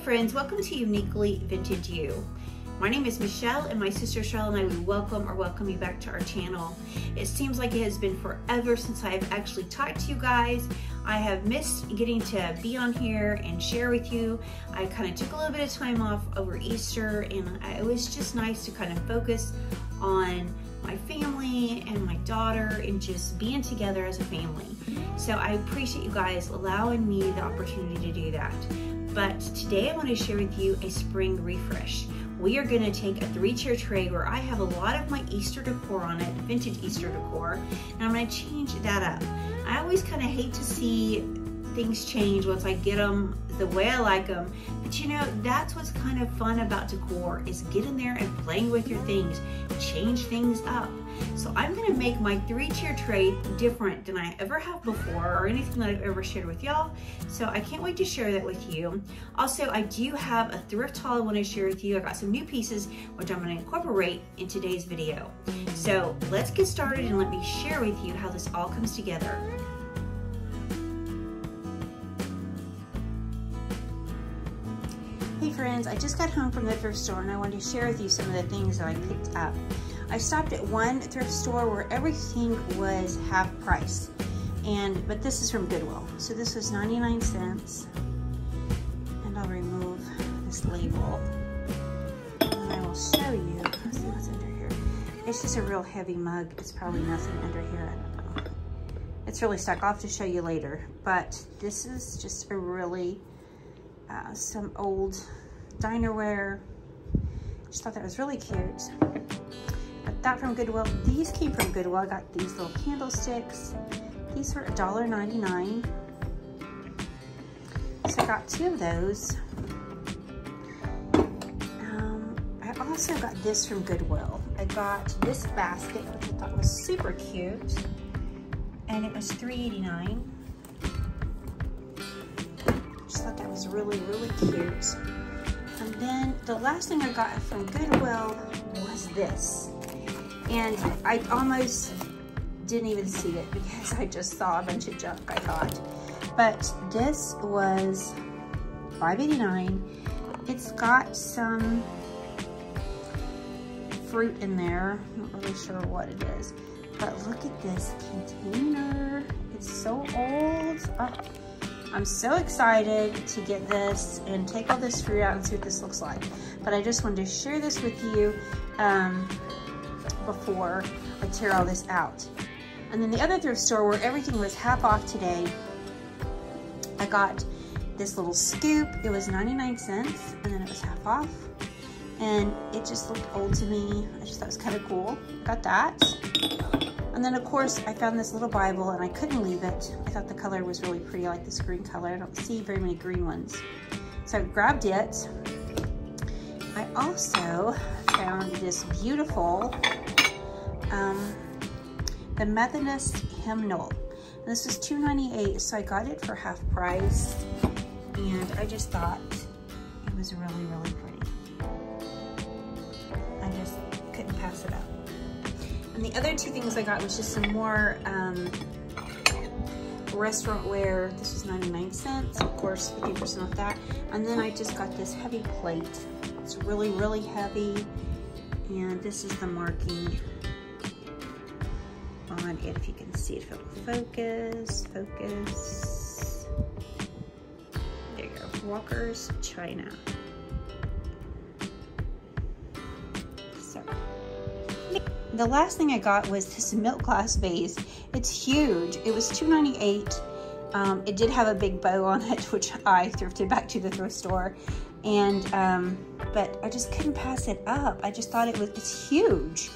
friends, welcome to Uniquely Vintage You. My name is Michelle, and my sister Cheryl and I would welcome you back to our channel. It seems like it has been forever since I've actually talked to you guys. I have missed getting to be on here and share with you. I kind of took a little bit of time off over Easter, and it was just nice to kind of focus on my family and my daughter and just being together as a family. So I appreciate you guys allowing me the opportunity to do that. But today I want to share with you a spring refresh. We are going to take a 3-tier tray where I have a lot of my Easter decor on it, vintage Easter decor, and I'm going to change that up. I always kind of hate to see things change once I get them the way I like them, but you know, that's what's kind of fun about decor, is get in there and playing with your things, change things up. So I'm going to make my 3-tier tray different than I ever have before, or anything that I've ever shared with y'all. So I can't wait to share that with you. Also, I do have a thrift haul I want to share with you. I got some new pieces which I'm going to incorporate in today's video. So let's get started and let me share with you how this all comes together. Hey friends, I just got home from the thrift store and I wanted to share with you some of the things that I picked up. I stopped at one thrift store where everything was half price, but this is from Goodwill. So this was 99 cents, and I'll remove this label and I will show you. Let's see what's under here. It's just a real heavy mug. It's probably nothing under here. I don't know. It's really stuck. I'll have to show you later, but this is just a really some old dinerware. Just thought that was really cute. Got that from Goodwill. These came from Goodwill. I got these little candlesticks. These were $1.99. So I got 2 of those. I also got this from Goodwill. I got this basket, which I thought was super cute, and it was $3.89. Just thought that was really, really cute. And then the last thing I got from Goodwill was this. And I almost didn't even see it because I just saw a bunch of junk, I thought. But this was $5.89. It's got some fruit in there. I'm not really sure what it is. But look at this container. It's so old. Oh, I'm so excited to get this and take all this fruit out and see what this looks like. But I just wanted to share this with you before I tear all this out. And then the other thrift store where everything was half off today, I got this little scoop. It was 99 cents and then it was half off. And it just looked old to me. I just thought it was kind of cool. Got that. And then of course I found this little Bible and I couldn't leave it. I thought the color was really pretty. I like this green color. I don't see very many green ones. So I grabbed it. I also found this beautiful the Methodist hymnal. And this was $2.98, so I got it for half price. And I just thought it was really, really pretty. I just couldn't pass it up. And the other 2 things I got was just some more restaurant wear. This was 99 cents, of course, 50% off that. And then I just got this heavy plate. It's really, really heavy. And this is the marking on it, if you can see it. If it'll focus. There you go, Walker's China. So, the last thing I got was this milk glass vase. It's huge. It was $2.98. It did have a big bow on it, which I thrifted back to the thrift store. And, but I just couldn't pass it up. I just thought it's huge.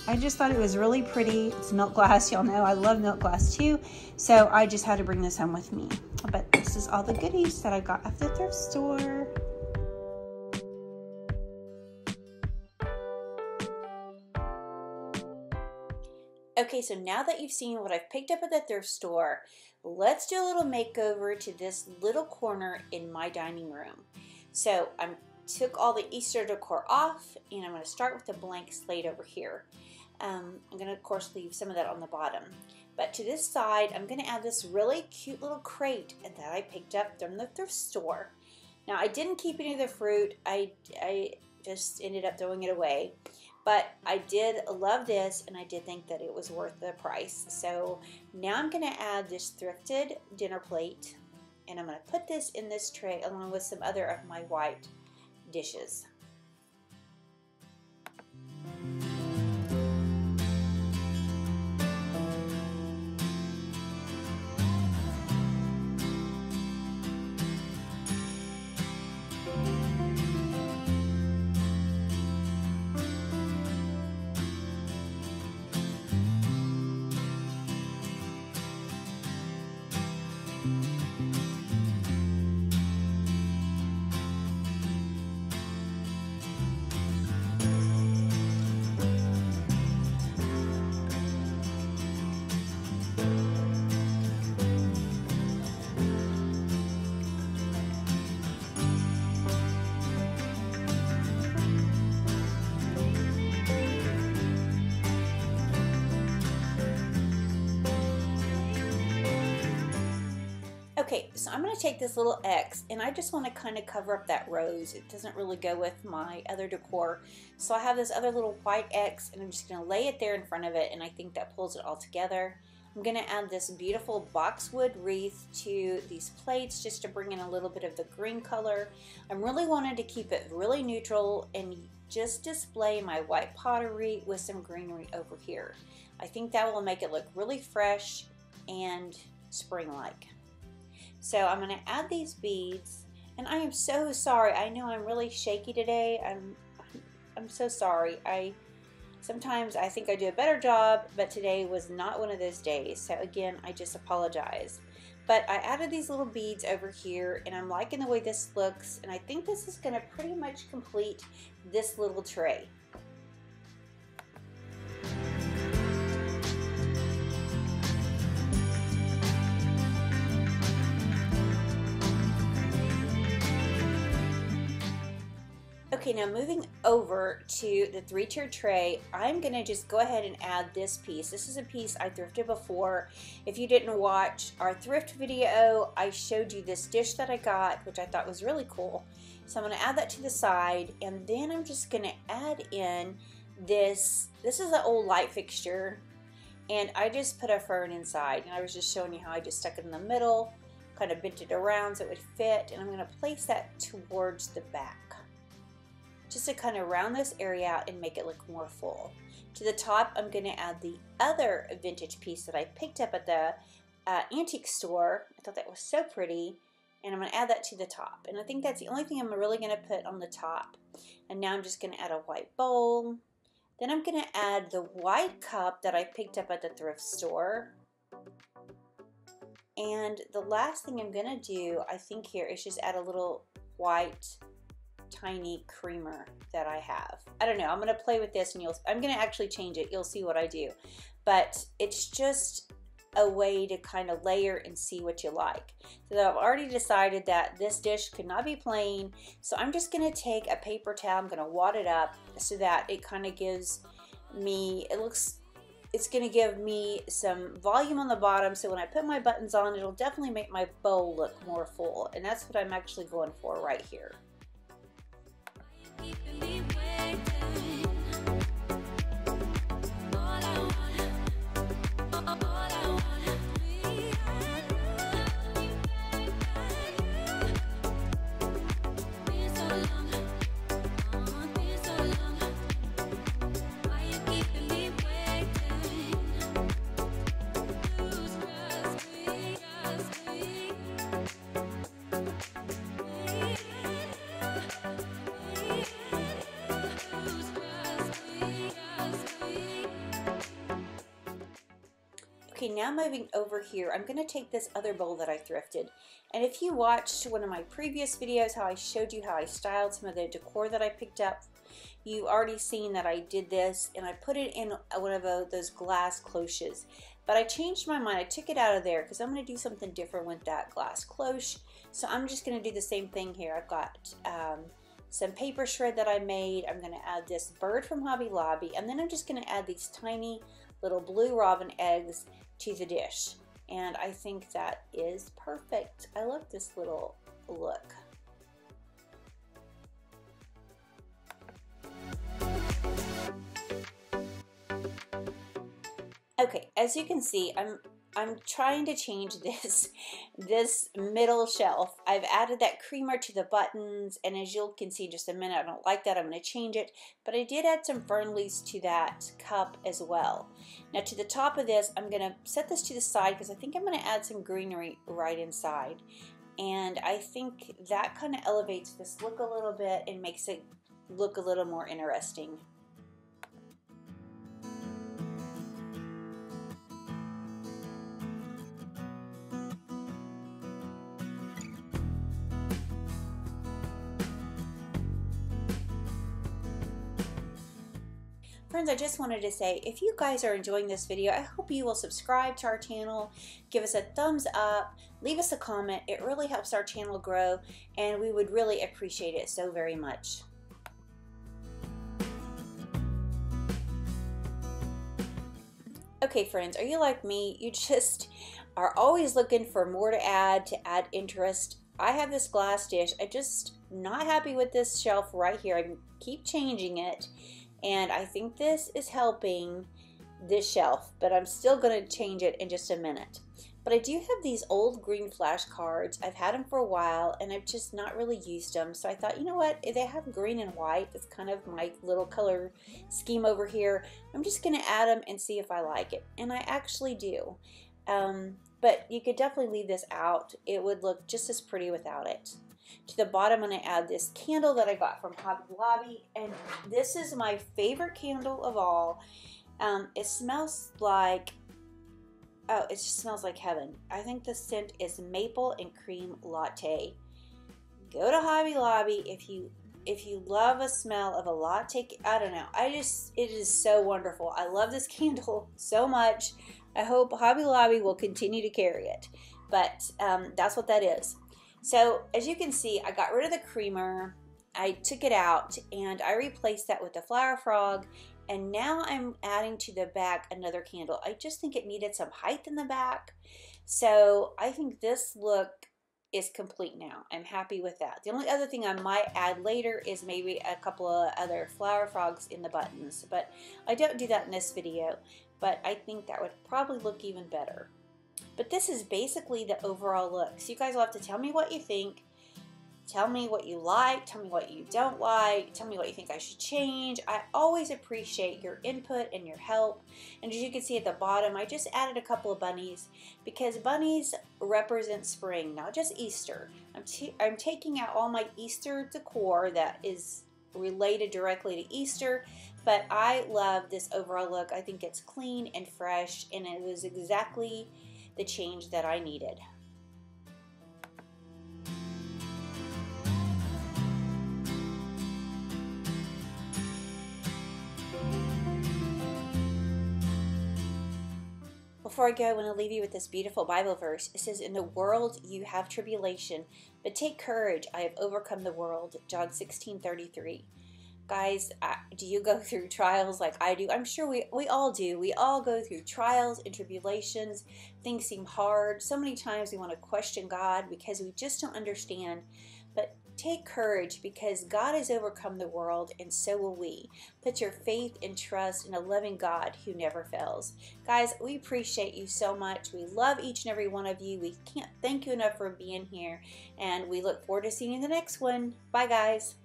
I just thought it was really pretty. It's milk glass, y'all know I love milk glass too. So I just had to bring this home with me. But this is all the goodies that I got at the thrift store. Okay, so now that you've seen what I've picked up at the thrift store, let's do a little makeover to this little corner in my dining room. So I took all the Easter decor off, and I'm going to start with the blank slate over here. I'm going to, of course, leave some of that on the bottom. But to this side, I'm going to add this really cute little crate that I picked up from the thrift store. Now I didn't keep any of the fruit. I just ended up throwing it away. But I did love this, and I did think that it was worth the price. So now I'm gonna add this thrifted dinner plate, and I'm gonna put this in this tray along with some other of my white dishes. Okay, so I'm going to take this little X, and I just want to kind of cover up that rose. It doesn't really go with my other decor. So I have this other little white X, and I'm just going to lay it there in front of it, and I think that pulls it all together. I'm going to add this beautiful boxwood wreath to these plates just to bring in a little bit of the green color. I'm really wanting to keep it really neutral and just display my white pottery with some greenery over here. I think that will make it look really fresh and spring-like. So I'm going to add these beads, and I am so sorry. I know I'm really shaky today. I'm so sorry. Sometimes I think I do a better job, but today was not one of those days. So again, I just apologize. But I added these little beads over here, and I'm liking the way this looks, and I think this is going to pretty much complete this little tray. Okay, now moving over to the 3-tier tray, I'm going to just go ahead and add this piece. This is a piece I thrifted before. If you didn't watch our thrift video, I showed you this dish that I got, which I thought was really cool. So I'm going to add that to the side, and then I'm just going to add in this. This is an old light fixture, and I just put a fern inside, and I was just showing you how I just stuck it in the middle, kind of bent it around so it would fit, and I'm going to place that towards the back, just to kind of round this area out and make it look more full. To the top, I'm going to add the other vintage piece that I picked up at the antique store. I thought that was so pretty, and I'm going to add that to the top. And I think that's the only thing I'm really going to put on the top. And now I'm just going to add a white bowl. Then I'm going to add the white cup that I picked up at the thrift store. And the last thing I'm going to do, I think here, is just add a little white tiny creamer that I have. I don't know, I'm going to play with this, and I'm going to actually change it. You'll see what I do. But it's just a way to kind of layer and see what you like. So I've already decided that this dish could not be plain, so I'm just going to take a paper towel, I'm going to wad it up so that it kind of gives me, it's going to give me some volume on the bottom, so when I put my buttons on, it'll definitely make my bowl look more full, and that's what I'm actually going for right here. Okay, now moving over here, I'm going to take this other bowl that I thrifted. And if you watched one of my previous videos, how I showed you how I styled some of the decor that I picked up, you've already seen that I did this, and I put it in one of those glass cloches. But I changed my mind. I took it out of there because I'm going to do something different with that glass cloche. So I'm just going to do the same thing here. I've got some paper shred that I made. I'm going to add this bird from Hobby Lobby, and then I'm just going to add these tiny little blue robin eggs to the dish, and I think that is perfect. I love this little look. Okay, as you can see, I'm trying to change this middle shelf. I've added that creamer to the buttons, and as you can see in just a minute, I don't like that. I'm going to change it, but I did add some fern leaves to that cup as well. Now to the top of this, I'm going to set this to the side because I think I'm going to add some greenery right inside, and I think that kind of elevates this look a little bit and makes it look a little more interesting. Friends, I just wanted to say, if you guys are enjoying this video, I hope you will subscribe to our channel, give us a thumbs up, leave us a comment. It really helps our channel grow, and we would really appreciate it so very much. Okay, friends, are you like me? You just are always looking for more to add interest. I have this glass dish. I'm just not happy with this shelf right here. I keep changing it. And I think this is helping this shelf, but I'm still going to change it in just a minute. But I do have these old green flashcards. I've had them for a while, and I've just not really used them. So I thought, you know what? They have green and white. That's kind of my little color scheme over here. I'm just going to add them and see if I like it. And I actually do. But you could definitely leave this out. It would look just as pretty without it. To the bottom, I'm going to add this candle that I got from Hobby Lobby, and this is my favorite candle of all. It smells like, oh, it just smells like heaven. I think the scent is maple and cream latte. Go to Hobby Lobby if you love a smell of a latte. I don't know. It is so wonderful. I love this candle so much. I hope Hobby Lobby will continue to carry it, but that's what that is. So as you can see, I got rid of the creamer, I took it out, and I replaced that with the flower frog, and now I'm adding to the back another candle. I just think it needed some height in the back, so I think this look is complete now. I'm happy with that. The only other thing I might add later is maybe a couple of other flower frogs in the buttons, but I don't do that in this video, but I think that would probably look even better. But this is basically the overall look. So you guys will have to tell me what you think. Tell me what you like. Tell me what you don't like. Tell me what you think I should change. I always appreciate your input and your help. And as you can see at the bottom, I just added a couple of bunnies because bunnies represent spring, not just Easter. I'm taking out all my Easter decor that is related directly to Easter, but I love this overall look. I think it's clean and fresh, and it was exactly the change that I needed. Before I go, I want to leave you with this beautiful Bible verse. It says, "In the world you have tribulation, but take courage, I have overcome the world." John 16:33. Guys, do you go through trials like I do? I'm sure we all do. We all go through trials and tribulations. Things seem hard. So many times we want to question God because we just don't understand. But take courage because God has overcome the world, and so will we. Put your faith and trust in a loving God who never fails. Guys, we appreciate you so much. We love each and every one of you. We can't thank you enough for being here, and we look forward to seeing you in the next one. Bye, guys.